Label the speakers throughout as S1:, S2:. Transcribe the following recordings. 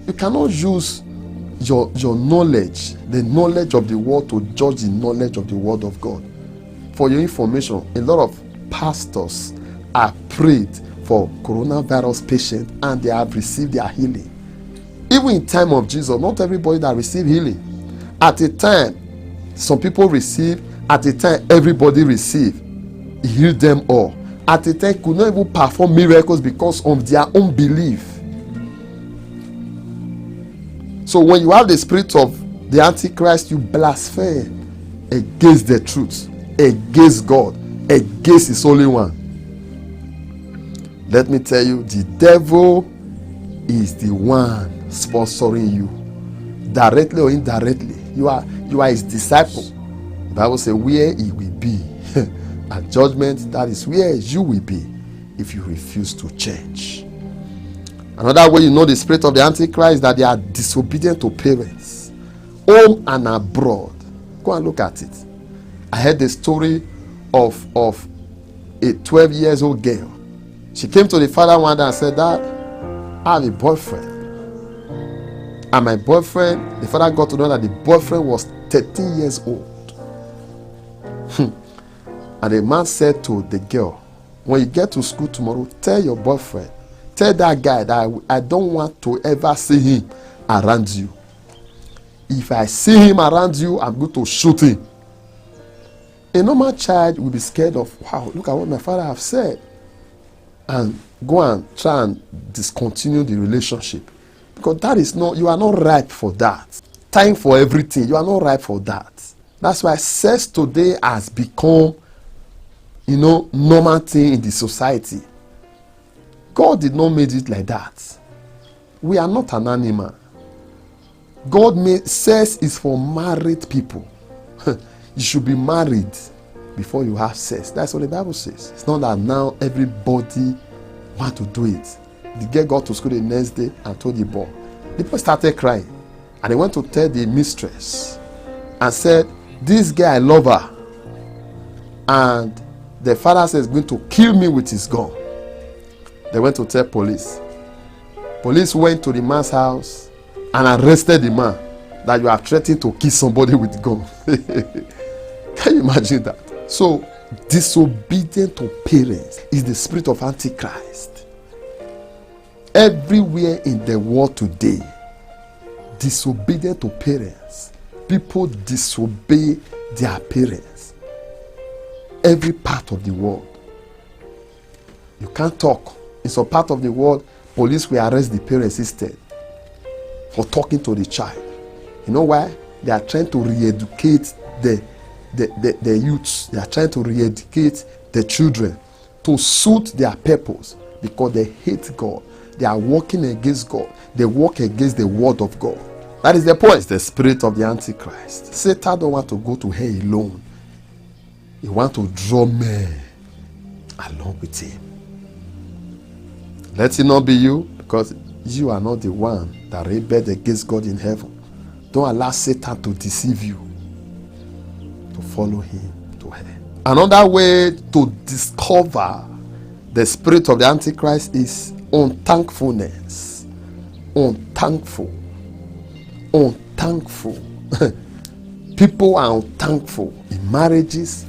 S1: You cannot use your knowledge, the knowledge of the world, to judge the knowledge of the word of God. For your information, a lot of pastors are prayed for coronavirus patients and they have received their healing. Even in time of Jesus, not everybody that received healing. At a time, some people receive. At a time, everybody received. He healed them all. At a time, could not even perform miracles because of their own belief. So when you have the spirit of the Antichrist, you blaspheme against the truth, against God, against His Holy One. Let me tell you, the devil is the one sponsoring you, directly or indirectly. You are his disciple. The Bible says where he will be at judgment, that is where you will be if you refuse to change. Another way you know the spirit of the Antichrist is that they are disobedient to parents, home and abroad. Go and look at it. I heard the story of a 12 years old girl. She came to the father one day and said, "Dad, I have a boyfriend." And my boyfriend, the father got to know that the boyfriend was 13 years old. And the man said to the girl, "When you get to school tomorrow, tell your boyfriend, tell that guy that I don't want to ever see him around you. If I see him around you, I'm going to shoot him." A normal child will be scared of, wow, look at what my father have said, and go and try and discontinue the relationship. Because that is not, you are not ripe for that. Time for everything, you are not ripe for that. That's why sex today has become, normal thing in the society. God did not make it like that. We are not an animal. God made sex is for married people. You should be married before you have sex. That's what the Bible says. It's not that now everybody want to do it. The girl got to school the next day and told the boy. The boy started crying. And they went to tell the mistress and said, "This guy, I love her. And the father says he's going to kill me with his gun." They went to tell police. Police went to the man's house and arrested the man that you are threatening to kill somebody with gun. Can you imagine that? So, disobedient to parents is the spirit of Antichrist. Everywhere in the world today, disobedient to parents. People disobey their parents. Every part of the world. You can't talk. In some part of the world, police will arrest the parents instead for talking to the child. You know why? They are trying to re-educate the youths. They are trying to re-educate the children to suit their purpose, because they hate God. They are working against God. They work against the word of God. That is the point. It's the spirit of the Antichrist. Satan don't want to go to hell alone. He wants to draw men along with him. Let it not be you, because you are not the one that rebelled against God in heaven. Don't allow Satan to deceive you, to follow him to hell. Another way to discover the spirit of the Antichrist is unthankfulness. Unthankful. People are unthankful in marriages.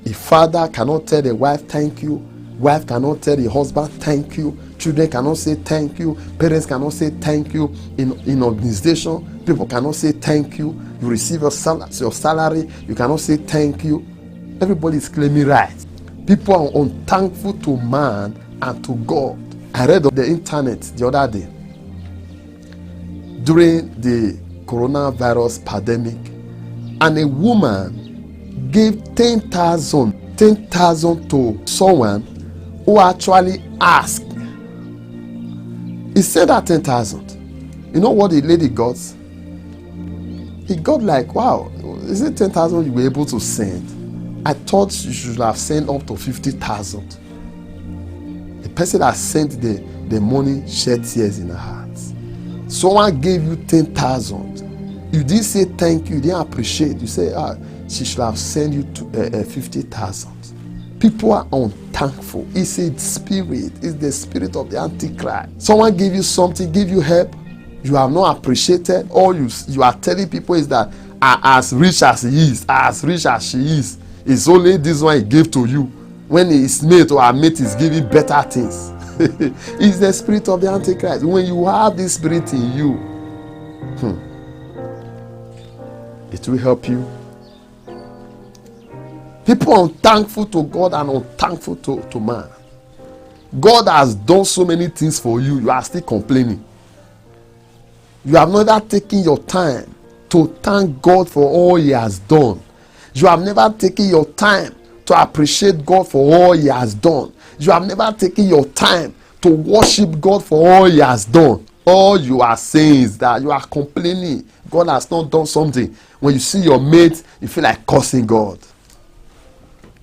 S1: A father cannot tell the wife thank you. Wife cannot tell the husband thank you. Children cannot say thank you. Parents cannot say thank you. In organization, people cannot say thank you. You receive your salary, you cannot say thank you. Everybody is claiming rights. People are unthankful to man and to God. I read on the internet the other day, during the coronavirus pandemic, and a woman gave 10,000 to someone who actually asked. He said that 10,000. You know what the lady got? He got like, wow, is it 10,000 you were able to send? I thought you should have sent up to 50,000. The person that sent the money shed tears in her heart. Someone gave you 10,000. You didn't say thank you, you didn't appreciate. You say, she should have sent you to 50,000. People are unthankful. It's a spirit. It's the spirit of the Antichrist. Someone give you something, give you help, you are not appreciated. All you are telling people is that as rich as he is, as rich as she is, it's only this one he gave to you. When his mate or her mate is giving better things. It's the spirit of the Antichrist. When you have this spirit in you, it will help you. People are unthankful to God and unthankful to man. God has done so many things for you. You are still complaining. You have never taken your time to thank God for all he has done. You have never taken your time to appreciate God for all he has done. You have never taken your time to worship God for all he has done. All you are saying is that you are complaining. God has not done something. When you see your mate, you feel like cursing God.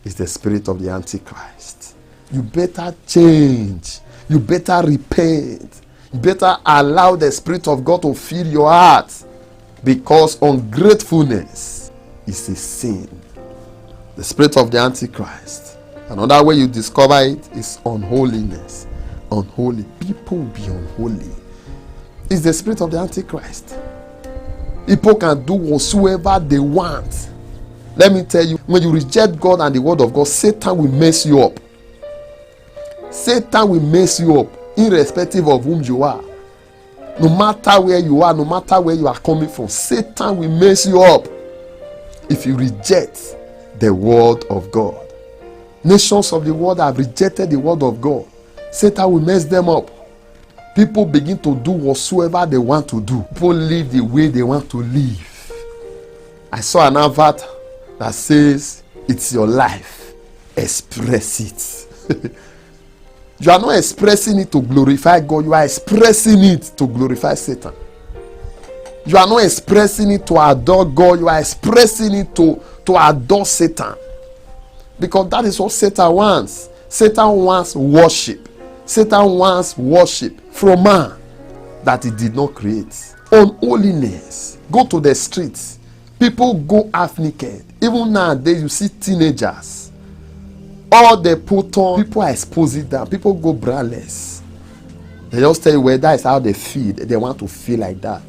S1: It's the spirit of the Antichrist. You better change. You better repent. You better allow the spirit of God to fill your heart. Because ungratefulness is a sin. The spirit of the Antichrist. Another way you discover it is unholiness. Unholy. People will be unholy. It's the spirit of the Antichrist. People can do whatsoever they want. Let me tell you, when you reject God and the word of God, Satan will mess you up. Satan will mess you up, irrespective of whom you are. No matter where you are, no matter where you are coming from, Satan will mess you up if you reject the word of God. Nations of the world have rejected the word of God. Satan will mess them up. People begin to do whatsoever they want to do. People live the way they want to live. I saw an advert that says, it's your life. Express it. You are not expressing it to glorify God. You are expressing it to glorify Satan. You are not expressing it to adore God. You are expressing it to adore Satan. Because that is what Satan wants. Satan wants worship. Satan wants worship from man that he did not create. Unholiness. Go to the streets. People go half naked. Even nowadays, you see teenagers. All they put on, people are exposing them. People go braless. They just tell you where that is how they feel. They want to feel like that.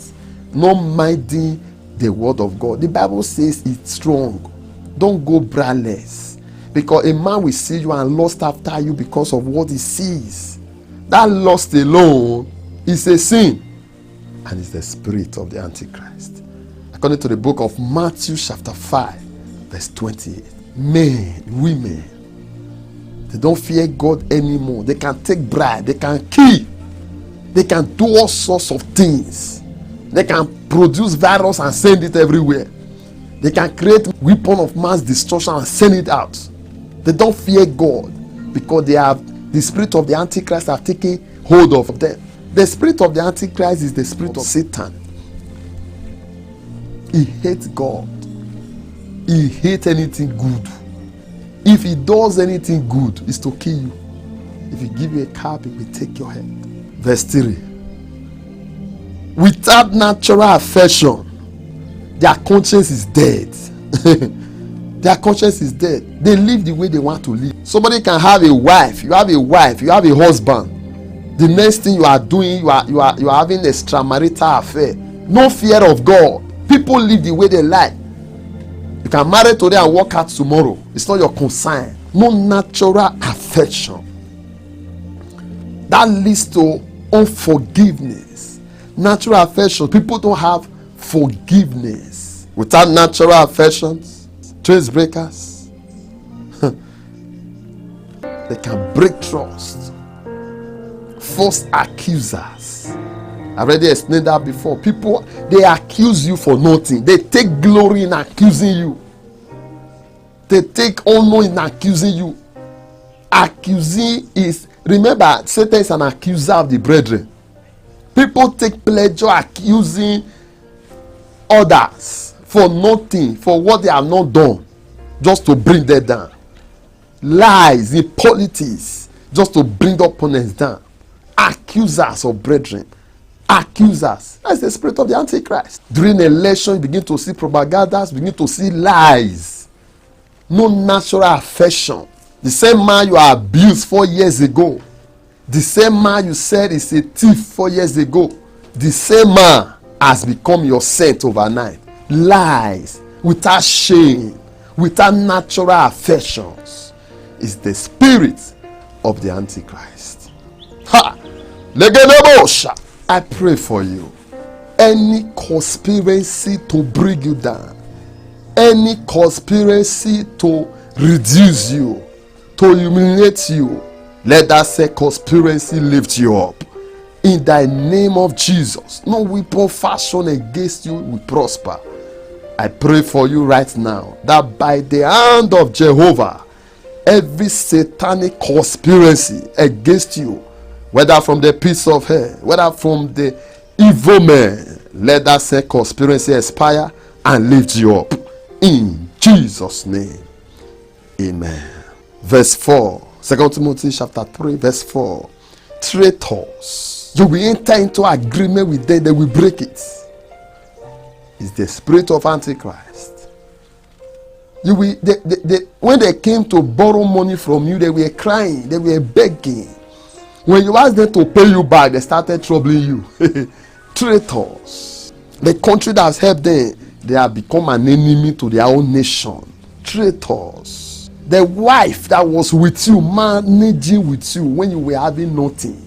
S1: Not minding the word of God. The Bible says it's strong. Don't go braless. Because a man will see you and lust after you because of what he sees. That lust alone is a sin. And it's the spirit of the Antichrist. According to the book of Matthew chapter 5, verse 28. Men, women, they don't fear God anymore. They can take bribe. They can kill. They can do all sorts of things. They can produce virus and send it everywhere. They can create weapon of mass destruction and send it out. They don't fear God because they have the spirit of the Antichrist have taken hold of them. The spirit of the Antichrist is the spirit of Satan. He hates God. He hates anything good. If he does anything good, it's to kill you. If he give you a cap, he will take your head. Verse 3. Without natural affection, their conscience is dead. Their conscience is dead. They live the way they want to live. Somebody can have a wife. You have a wife. You have a husband. The next thing you are doing, you are having a extramarital affair. No fear of God. People live the way they like. You can marry today and walk out tomorrow. It's not your concern. No natural affection. That leads to unforgiveness. Natural affection. People don't have forgiveness. Without natural affections, trace breakers, they can break trust. False accusers. I've already explained that before. People, they accuse you for nothing. They take glory in accusing you. They take honor in accusing you. Accusing is, remember, Satan is an accuser of the brethren. People take pleasure accusing others for nothing, for what they have not done, just to bring them down. Lies in politics, just to bring opponents down. Accusers of brethren. Accusers. That's the spirit of the Antichrist. During election, you begin to see propagandas, begin to see lies. No natural affection. The same man you abused 4 years ago. The same man you said is a thief 4 years ago. The same man has become your saint overnight. Lies, without shame, without natural affections, is the spirit of the Antichrist. Ha! Legenebosha. I pray for you. Any conspiracy to bring you down, any conspiracy to reduce you, to humiliate you, let that said conspiracy lift you up. In the name of Jesus, no weapon fashioned against you will prosper. I pray for you right now that by the hand of Jehovah, every satanic conspiracy against you, whether from the pits of hell, whether from the evil man, let that said conspiracy expire and lift you up. In Jesus' name, amen. Verse 4, 2 Timothy chapter 3, verse 4. Traitors, you will enter into agreement with them, they will break it. It's the spirit of Antichrist. You will, when they came to borrow money from you, they were crying, they were begging. When you asked them to pay you back, they started troubling you. Traitors. The country that has helped them, they have become an enemy to their own nation. Traitors. The wife that was with you, managing with you when you were having nothing.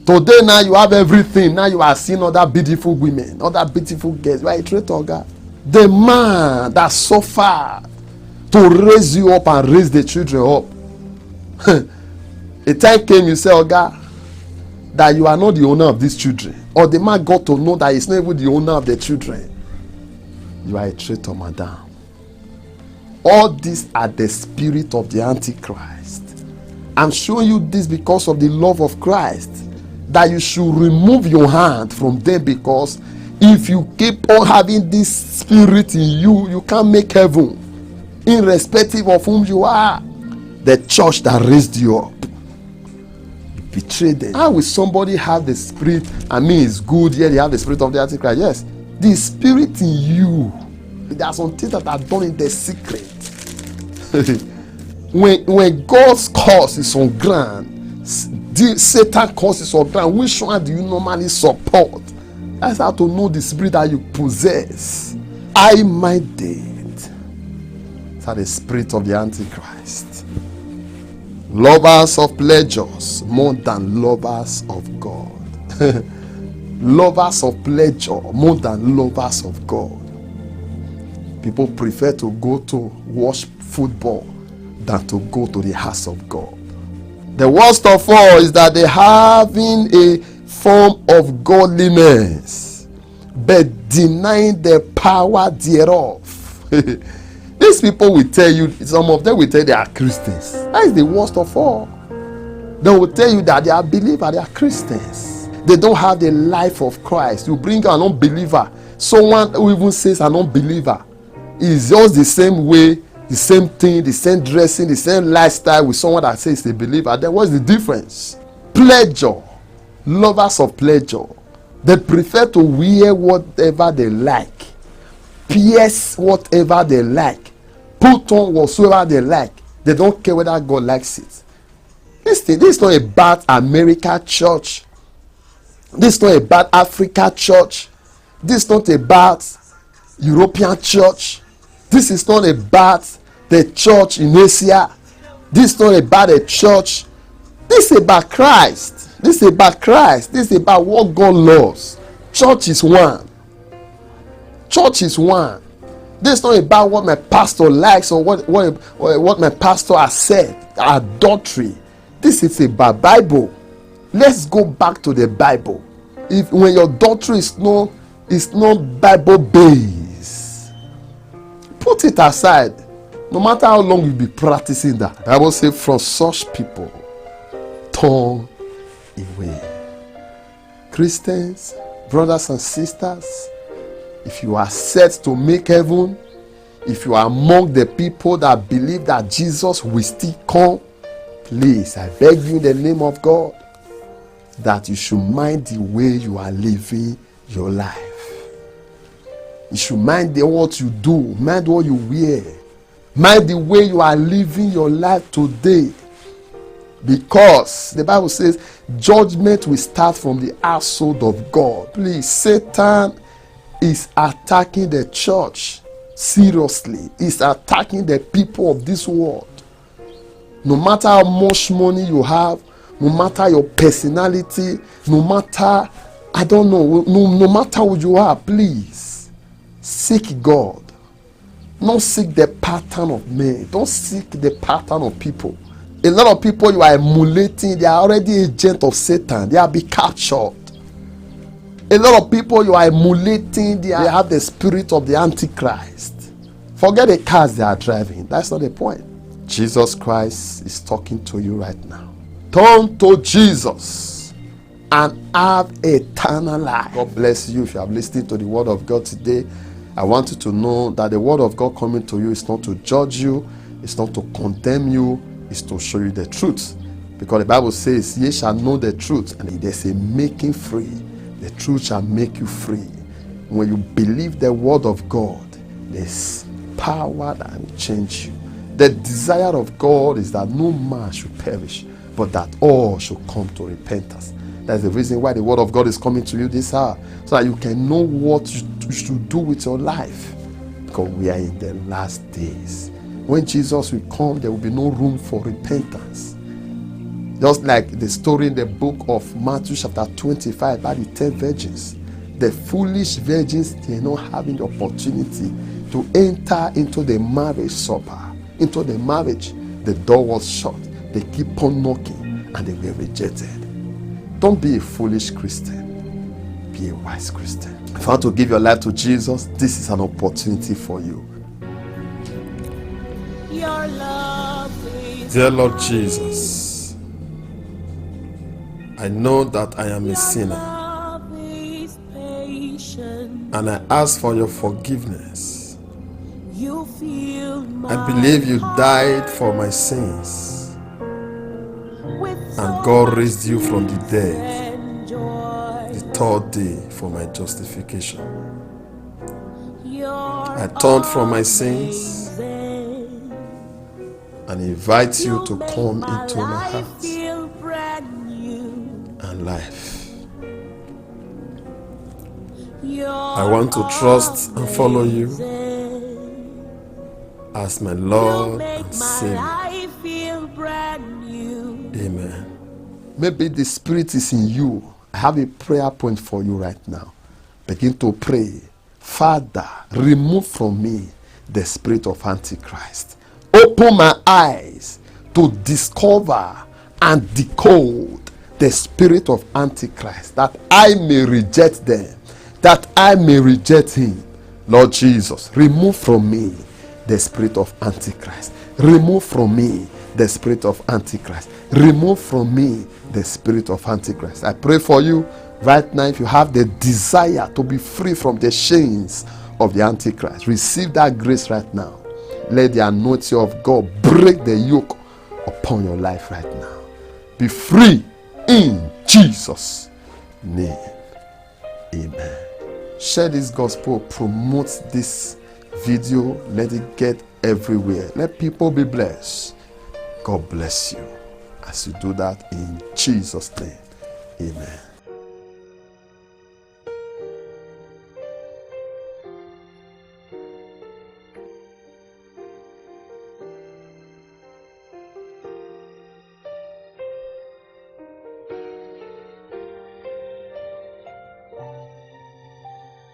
S1: Today now you have everything. Now you are seeing other beautiful women, other beautiful girls. You are a traitor, God. The man that suffered to raise you up and raise the children up. A time came, you say, oh God, that you are not the owner of these children. Or the man got to know that he's not even the owner of the children. You are a traitor, madam. All these are the spirit of the Antichrist. I'm showing you this because of the love of Christ. That you should remove your hand from them, because if you keep on having this spirit in you, you can't make heaven. Irrespective of whom you are. The church that raised you up, you betrayed them. How will somebody have the spirit? I mean, it's good, yeah, they have the spirit of the Antichrist. Yes, the spirit in you. There are some things that are done in the secret. when God's cause is on ground, Satan causes on ground, which one do you normally support? That's how to know the spirit that you possess. I-minded. That's the spirit of the Antichrist. Lovers of pleasures more than lovers of God. Lovers of pleasure more than lovers of God. People prefer to go to watch football than to go to the house of God. The worst of all is that they having a form of godliness, but denying the power thereof. These people will tell you, some of them will tell you they are Christians. That is the worst of all. They will tell you that they are believers, they are Christians. They don't have the life of Christ. You bring an unbeliever, someone who even says an unbeliever, is just the same way, the same thing, the same dressing, the same lifestyle with someone that says a believer. Then what's the difference? Pleasure. Lovers of pleasure. They prefer to wear whatever they like, pierce whatever they like, put on whatsoever they like. They don't care whether God likes it. This is not about America church. This is not about Africa church. This is not about European church. This is not about the church in Asia. This is not about a church. This is about Christ. This is about Christ. This is about what God loves. Church is one. Church is one. This is not about what my pastor likes or what my pastor has said. Adultery. This is about Bible. Let's go back to the Bible. When your doctrine is not Bible based, put it aside. No matter how long you be practicing that, the Bible says, from such people turn away. Christians, brothers and sisters, if you are set to make heaven, if you are among the people that believe that Jesus will still come, please, I beg you in the name of God, that you should mind the way you are living your life. You should mind what you do, mind what you wear, Mind the way you are living your life today. Because the Bible says judgment will start from the household of God. Please, Satan is attacking the church seriously. He's attacking the people of this world. No matter how much money you have, no matter your personality, no matter, I don't know, no matter who you are, please seek God. Don't seek the pattern of men. Don't seek the pattern of people. A lot of people you are emulating, they are already agents of Satan. They are being captured. A lot of people you are emulating, they have the spirit of the Antichrist. Forget the cars they are driving. That's not the point. Jesus Christ is talking to you right now. Turn to Jesus and have eternal life. God bless you if you have listened to the word of God today. I want you to know that the word of God coming to you is not to judge you, it's not to condemn you, it's to show you the truth. Because the Bible says, ye shall know the truth, and there's a making free. The truth shall make you free. When you believe the word of God, there's power that will change you. The desire of God is that no man should perish, but that all should come to repentance. That's the reason why the word of God is coming to you this hour, so that you can know what you should do with your life. Because we are in the last days. When Jesus will come, there will be no room for repentance. Just like the story in the book of Matthew chapter 25 about the 10 virgins. The foolish virgins, they are not having the opportunity to enter into the marriage supper, into the marriage. The door was shut. They keep on knocking and they were rejected. Don't be a foolish Christian. Be a wise Christian. If you want to give your life to Jesus, this is an opportunity for you.
S2: Your love is
S1: Dear Lord Jesus, I know that I am a sinner,
S2: love is patient.
S1: and I ask for your forgiveness.
S2: You feel my
S1: I believe you died for my sins, and God raised you from the dead
S2: and joy.
S1: the third day for my justification.
S2: You're
S1: I turned from my sins
S2: amazing.
S1: and invite you to
S2: make
S1: come
S2: my
S1: into my
S2: life
S1: heart
S2: feel brand new.
S1: and life.
S2: You're
S1: I want to trust and follow you
S2: amazing.
S1: as my
S2: You
S1: Lord
S2: make
S1: and
S2: my
S1: Savior.
S2: life feel brand new.
S1: Amen. Maybe the Spirit is in you. I have a prayer point for you right now. Begin to pray. Father, remove from me the spirit of Antichrist. Open my eyes to discover and decode the spirit of Antichrist, that I may reject them, that I may reject him. Lord Jesus, remove from me the spirit of Antichrist. Remove from me the spirit of Antichrist. Remove from me the spirit of Antichrist. I pray for you right now, if you have the desire to be free from the chains of the Antichrist, receive that grace right now. Let the anointing of God break the yoke upon your life right now. Be free in Jesus' name. Amen. Share this gospel, promote this video, let it get everywhere. Let people be blessed. God bless you as you do that in Jesus' name. Amen.